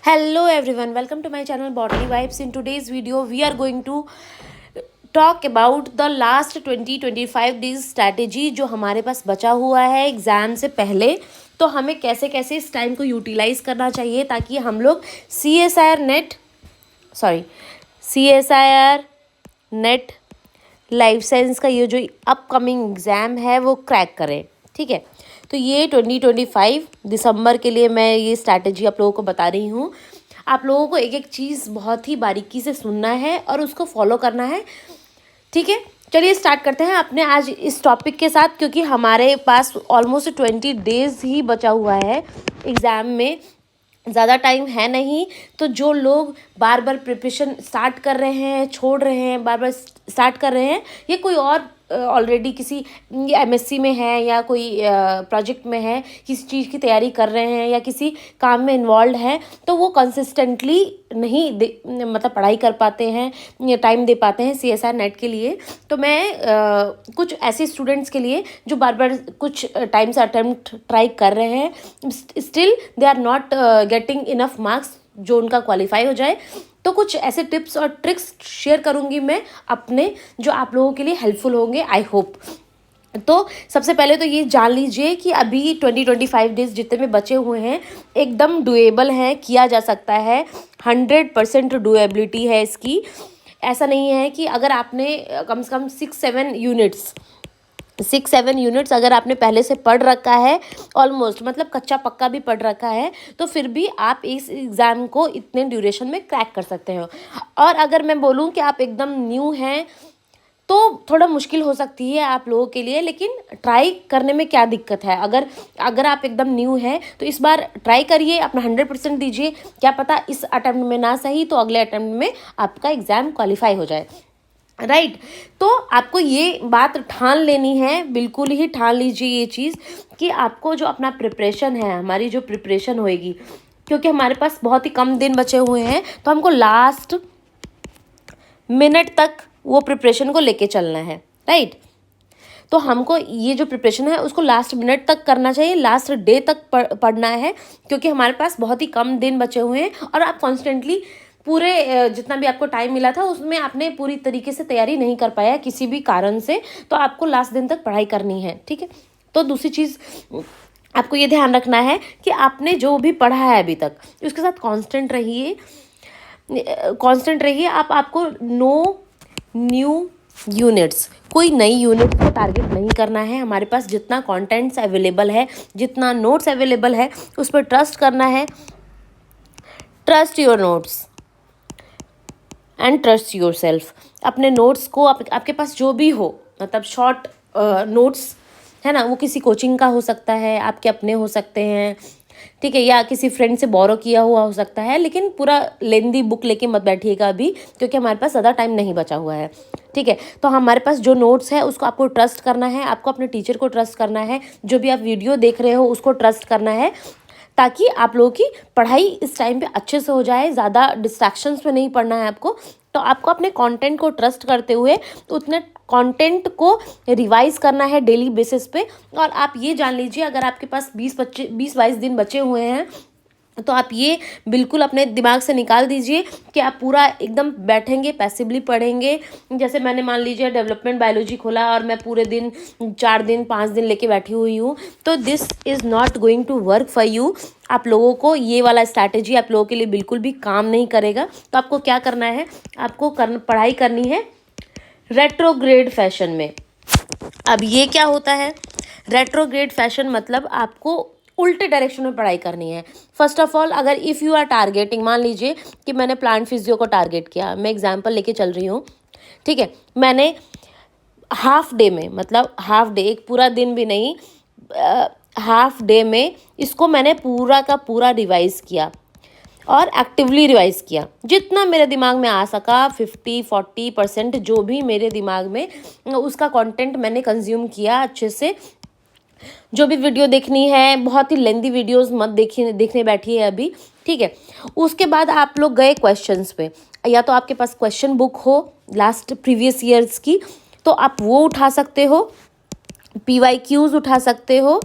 Hello everyone, welcome to my channel Botany Vibes. In today's video, we are going to talk about the last 20-25 days strategy जो हमारे पास बचा हुआ है exam से पहले। तो हमें कैसे कैसे इस टाइम को यूटिलाइज़ करना चाहिए ताकि हम लोग C S I R NET life science का ये जो अपकमिंग एग्ज़ाम है वो क्रैक करें। ठीक है, तो ये 2025 दिसंबर के लिए मैं ये स्ट्रैटेजी आप लोगों को बता रही हूँ। आप लोगों को एक एक चीज़ बहुत ही बारीकी से सुनना है और उसको फॉलो करना है। ठीक है, चलिए स्टार्ट करते हैं अपने आज इस टॉपिक के साथ, क्योंकि हमारे पास ऑलमोस्ट 20 डेज़ ही बचा हुआ है एग्ज़ाम में, ज़्यादा टाइम है नहीं। तो जो लोग बार बार प्रिपरेशन स्टार्ट कर रहे हैं, छोड़ रहे हैं, बार बार स्टार्ट कर रहे हैं, ये कोई और ऑलरेडी किसी एमएससी में है या कोई प्रोजेक्ट में है, किसी चीज़ की तैयारी कर रहे हैं या किसी काम में इन्वॉल्व है, तो वो कंसिस्टेंटली नहीं मतलब पढ़ाई कर पाते हैं या टाइम दे पाते हैं सीएसआर नेट के लिए। तो मैं कुछ ऐसे स्टूडेंट्स के लिए जो बार बार कुछ टाइम से अटेम्प्ट ट्राई कर रहे हैं, still they are not getting enough marks जो उनका क्वालिफाई हो जाए, तो कुछ ऐसे टिप्स और ट्रिक्स शेयर करूंगी मैं अपने, जो आप लोगों के लिए हेल्पफुल होंगे, आई होप। तो सबसे पहले तो ये जान लीजिए कि अभी 20-25 डेज जितने भी बचे हुए हैं एकदम डुएबल हैं, किया जा सकता है, 100% डुएबिलिटी है इसकी। ऐसा नहीं है कि अगर आपने कम से कम 6-7 यूनिट्स अगर आपने पहले से पढ़ रखा है, ऑलमोस्ट मतलब कच्चा पक्का भी पढ़ रखा है, तो फिर भी आप इस एग्ज़ाम को इतने ड्यूरेशन में क्रैक कर सकते हो। और अगर मैं बोलूँ कि आप एकदम न्यू हैं तो थोड़ा मुश्किल हो सकती है आप लोगों के लिए, लेकिन ट्राई करने में क्या दिक्कत है। अगर आप एकदम न्यू हैं तो इस बार ट्राई करिए, अपना 100% दीजिए। क्या पता इस अटेम्प्ट में ना सही तो अगले अटेम्प्ट में आपका एग्ज़ाम क्वालिफाई हो जाए, राइट। तो आपको ये बात ठान लेनी है, बिल्कुल ही ठान लीजिए ये चीज़ कि आपको जो अपना प्रिपरेशन है, हमारी जो प्रिपरेशन होएगी, क्योंकि हमारे पास बहुत ही कम दिन बचे हुए हैं, तो हमको लास्ट मिनट तक वो प्रिपरेशन को लेके चलना है, राइट। तो हमको ये जो प्रिपरेशन है उसको लास्ट मिनट तक करना चाहिए, लास्ट डे तक पढ़ना है, क्योंकि हमारे पास बहुत ही कम दिन बचे हुए हैं और आप कॉन्स्टेंटली पूरे जितना भी आपको टाइम मिला था उसमें आपने पूरी तरीके से तैयारी नहीं कर पाया किसी भी कारण से, तो आपको लास्ट दिन तक पढ़ाई करनी है। ठीक है, तो दूसरी चीज़ आपको ये ध्यान रखना है कि आपने जो भी पढ़ा है अभी तक उसके साथ कांस्टेंट रहिए। आपको नो न्यू यूनिट्स, कोई नई यूनिट को टारगेट नहीं करना है। हमारे पास जितना कंटेंट्स अवेलेबल है, जितना नोट्स अवेलेबल है, उस पर ट्रस्ट करना है। Trust your notes and trust your self. अपने नोट्स को आपके पास जो भी हो, मतलब शॉर्ट नोट्स है ना, वो किसी कोचिंग का हो सकता है, आपके अपने हो सकते हैं, ठीक है, या किसी फ्रेंड से बोरो किया हुआ हो सकता है, लेकिन पूरा लेंदी बुक लेके मत बैठिएगा अभी, क्योंकि हमारे पास ज़्यादा टाइम नहीं बचा हुआ है। ठीक है, तो हमारे पास जो नोट्स है उसको आपको ट्रस्ट करना है, आपको अपने टीचर को ट्रस्ट करना है, जो भी आप वीडियो देख रहे हो उसको ट्रस्ट करना है, ताकि आप लोगों की पढ़ाई इस टाइम पे अच्छे से हो जाए। ज़्यादा डिस्ट्रैक्शंस में नहीं पढ़ना है आपको। तो आपको अपने कंटेंट को ट्रस्ट करते हुए उतने कंटेंट को रिवाइज करना है डेली बेसिस पे। और आप ये जान लीजिए, अगर आपके पास 20-22 दिन बचे हुए हैं तो आप ये बिल्कुल अपने दिमाग से निकाल दीजिए कि आप पूरा एकदम बैठेंगे, पैसिवली पढ़ेंगे। जैसे मैंने मान लीजिए डेवलपमेंट बायोलॉजी खोला और मैं पूरे दिन 4 दिन 5 दिन लेके बैठी हुई हूँ, तो this is not going to work for you. आप लोगों को ये वाला स्ट्रैटेजी आप लोगों के लिए बिल्कुल भी काम नहीं करेगा। तो आपको क्या करना है, आपको पढ़ाई करनी है रेट्रोग्रेड फैशन में। अब ये क्या होता है रेट्रोग्रेड फैशन, मतलब आपको उल्टे डायरेक्शन में पढ़ाई करनी है। फर्स्ट ऑफ ऑल, अगर इफ़ यू आर टारगेटिंग, मान लीजिए कि मैंने प्लांट फिजियो को टारगेट किया, मैं एग्जांपल लेके चल रही हूँ, ठीक है, मैंने हाफ डे में, मतलब हाफ डे, एक पूरा दिन भी नहीं, हाफ डे में इसको मैंने पूरा का पूरा रिवाइज़ किया और एक्टिवली रिवाइज़ किया, जितना मेरे दिमाग में आ सका, 50-40% जो भी मेरे दिमाग में उसका कंटेंट मैंने कंज्यूम किया अच्छे से। जो भी वीडियो देखनी है, बहुत ही लेंदी वीडियोस मत देखने बैठिए अभी, ठीक है। उसके बाद आप लोग गए क्वेश्चंस पे, या तो आपके पास क्वेश्चन बुक हो लास्ट प्रीवियस ईयर्स की, तो आप वो उठा सकते हो, PYQs उठा सकते हो,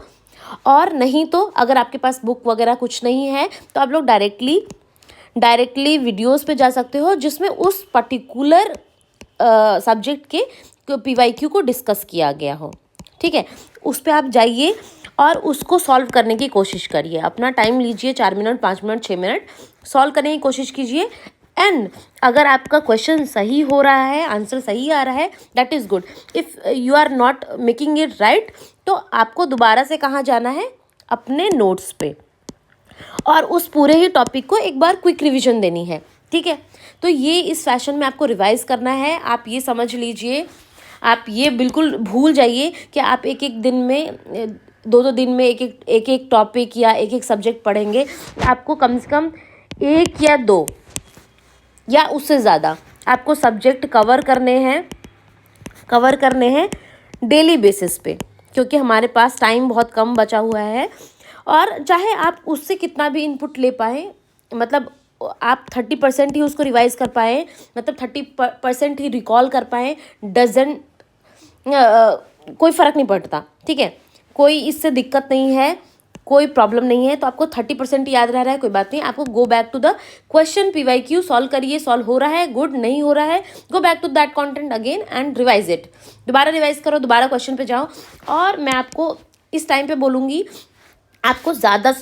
और नहीं तो अगर आपके पास बुक वगैरह कुछ नहीं है तो आप लोग डायरेक्टली डायरेक्टली वीडियोस पे जा सकते हो जिसमें उस पर्टिकुलर सब्जेक्ट के PYQ को डिस्कस किया गया हो, ठीक है। उस पर आप जाइए और उसको सॉल्व करने की कोशिश करिए। अपना टाइम लीजिए, 4 मिनट, 5 मिनट, 6 मिनट, सॉल्व करने की कोशिश कीजिए। एंड अगर आपका क्वेश्चन सही हो रहा है, आंसर सही आ रहा है, that is good. If you are not making it right, तो आपको दोबारा से कहाँ जाना है? अपने नोट्स पे, और उस पूरे ही टॉपिक को एक बार क्विक रिवीजन देनी है, ठीक है। तो ये इस फैशन में आपको रिवाइज करना है। आप ये समझ लीजिए, आप ये बिल्कुल भूल जाइए कि आप एक एक दिन में, 2-2 दिन में एक एक टॉपिक या एक एक सब्जेक्ट पढ़ेंगे। आपको कम से कम 1 या 2 या उससे ज़्यादा आपको सब्जेक्ट कवर करने हैं डेली बेसिस पे, क्योंकि हमारे पास टाइम बहुत कम बचा हुआ है। और चाहे आप उससे कितना भी इनपुट ले पाएँ, मतलब आप 30% ही उसको रिवाइज कर पाएँ, मतलब 30% ही रिकॉल कर पाएँ, डजंट कोई फ़र्क नहीं पड़ता, ठीक है। कोई इससे दिक्कत नहीं है, कोई प्रॉब्लम नहीं है। तो आपको 30% याद रह रहा है, कोई बात नहीं। आपको go back to the question, PYQ solve करिए। सॉल्व हो रहा है, गुड। नहीं हो रहा है, go back to that content again and revise it. दोबारा रिवाइज करो, दोबारा क्वेश्चन पे जाओ। और मैं आपको इस टाइम पे बोलूँगी, आपको ज़्यादा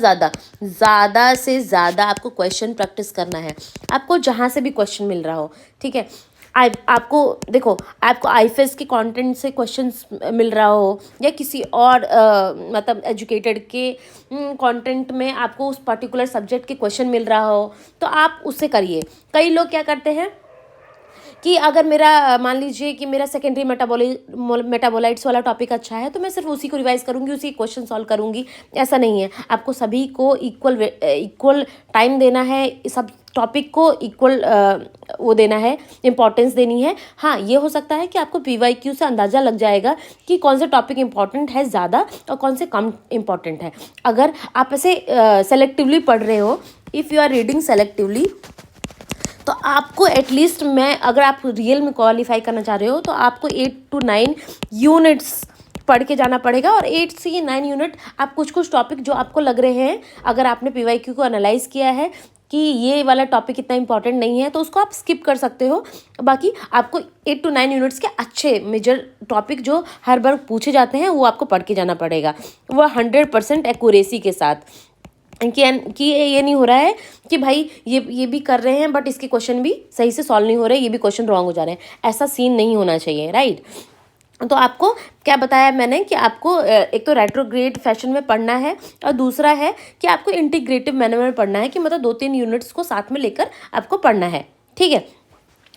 से ज़्यादा आपको क्वेश्चन प्रैक्टिस करना है। आपको जहाँ से भी क्वेश्चन मिल रहा हो, ठीक है। आपको देखो, आपको IFES के कंटेंट से क्वेश्चंस मिल रहा हो, या किसी और मतलब एजुकेटेड के कंटेंट में आपको उस पर्टिकुलर सब्जेक्ट के क्वेश्चन मिल रहा हो, तो आप उससे करिए। कई लोग क्या करते हैं कि अगर मेरा, मान लीजिए कि मेरा सेकेंडरी मेटाबोलाइट्स वाला टॉपिक अच्छा है, तो मैं सिर्फ उसी को रिवाइज करूँगी, उसी क्वेश्चन सॉल्व करूँगी। ऐसा नहीं है। आपको सभी को इक्वल टाइम देना है, सब टॉपिक को इक्वल वो देना है, इम्पॉर्टेंस देनी है। हाँ, ये हो सकता है कि आपको PYQ से अंदाज़ा लग जाएगा कि कौन से टॉपिक इम्पॉर्टेंट है ज़्यादा और कौन से कम इम्पॉर्टेंट है। अगर आप ऐसे सेलेक्टिवली पढ़ रहे हो, if you are reading selectively, तो आपको एटलीस्ट, मैं अगर आप रियल में क्वालिफाई करना चाह रहे हो, तो आपको 8 to 9 यूनिट्स पढ़ के जाना पड़ेगा। और 8 से 9 यूनिट आप कुछ टॉपिक जो आपको लग रहे हैं, अगर आपने PYQ को एनालाइज किया है कि ये वाला टॉपिक इतना इंपॉर्टेंट नहीं है, तो उसको आप स्किप कर सकते हो। बाकी आपको 8 to 9 यूनिट्स के अच्छे मेजर टॉपिक जो हर बार पूछे जाते हैं, वो आपको पढ़ के जाना पड़ेगा, वो 100% एक्यूरेसी के साथ। कि ये नहीं हो रहा है कि भाई ये भी कर रहे हैं बट इसके क्वेश्चन भी सही से सॉल्व नहीं हो रहे, ये भी क्वेश्चन रॉन्ग हो जा रहे हैं। ऐसा सीन नहीं होना चाहिए, राइट। तो आपको क्या बताया मैंने कि आपको एक तो रेट्रोग्रेड फैशन में पढ़ना है, और दूसरा है कि आपको इंटीग्रेटिव मैनर में पढ़ना है, कि मतलब 2-3 यूनिट्स को साथ में लेकर आपको पढ़ना है, ठीक है।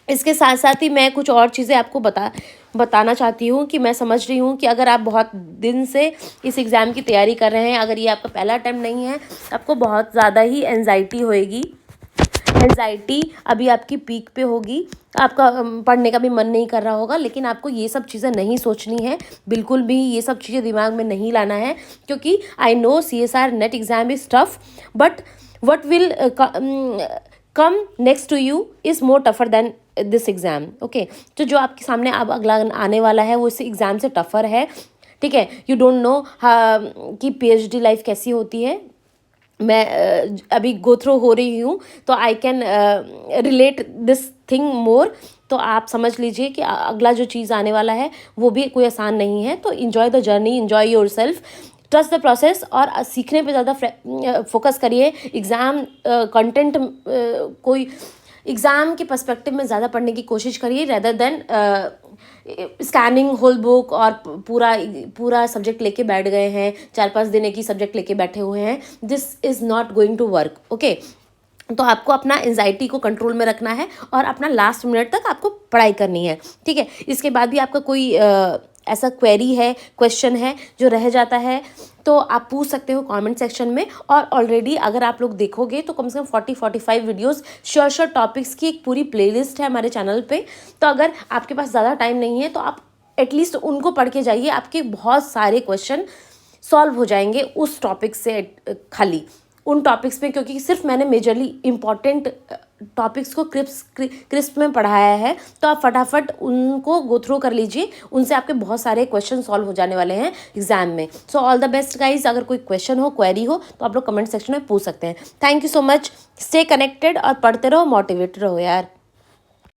इसके साथ साथ ही मैं कुछ और चीज़ें आपको बताना चाहती हूँ कि मैं समझ रही हूँ कि अगर आप बहुत दिन से इस एग्ज़ाम की तैयारी कर रहे हैं, अगर ये आपका पहला अटैम्प्ट नहीं है, आपको बहुत ज़्यादा ही एंजाइटी होएगी। एंजाइटी अभी आपकी पीक पे होगी, आपका पढ़ने का भी मन नहीं कर रहा होगा। लेकिन आपको ये सब चीज़ें नहीं सोचनी है, बिल्कुल भी ये सब चीज़ें दिमाग में नहीं लाना है, क्योंकि I know CSR NET exam is tough, but what will come next to you is more tougher than this exam, okay. तो जो आपके सामने अब अगला आने वाला है, वो इस एग्ज़ाम से टफर है, ठीक है। यू डोंट नो कि PhD लाइफ कैसी होती है। मैं अभी गो थ्रू हो रही हूँ, तो I can relate this thing more. तो आप समझ लीजिए कि अगला जो चीज़ आने वाला है वो भी कोई आसान नहीं है। तो enjoy the journey, enjoy your self, trust the process, और सीखने पे ज़्यादा फोकस करिए। एग्ज़ाम कंटेंट कोई एग्ज़ाम के पर्सपेक्टिव में ज़्यादा पढ़ने की कोशिश करिए, rather than scanning whole book और पूरा सब्जेक्ट लेके बैठ गए हैं, 4-5 दिन की सब्जेक्ट लेके बैठे हुए हैं। This is not going to work, okay. तो आपको अपना एंजाइटी को कंट्रोल में रखना है, और अपना लास्ट मिनट तक आपको पढ़ाई करनी है, ठीक है। इसके बाद भी आपका कोई ऐसा क्वेरी है, क्वेश्चन है जो रह जाता है, तो आप पूछ सकते हो कमेंट सेक्शन में। और ऑलरेडी अगर आप लोग देखोगे तो कम से कम 40-45 वीडियोस श्योर टॉपिक्स की एक पूरी प्लेलिस्ट है हमारे चैनल पे। तो अगर आपके पास ज़्यादा टाइम नहीं है, तो आप एटलीस्ट उनको पढ़ के जाइए, आपके बहुत सारे क्वेश्चन सॉल्व हो जाएंगे उस टॉपिक से, खाली उन टॉपिक्स में, क्योंकि सिर्फ मैंने मेजरली इम्पॉर्टेंट टॉपिक्स को क्रिस्प में पढ़ाया है, तो आप फटाफट उनको गो थ्रू कर लीजिए, उनसे आपके बहुत सारे क्वेश्चन सॉल्व हो जाने वाले हैं एग्जाम में। So all the best guys. अगर कोई क्वेश्चन हो, क्वेरी हो, तो आप लोग कमेंट सेक्शन में पूछ सकते हैं। Thank you so much. Stay connected और पढ़ते रहो, मोटिवेट रहो यार।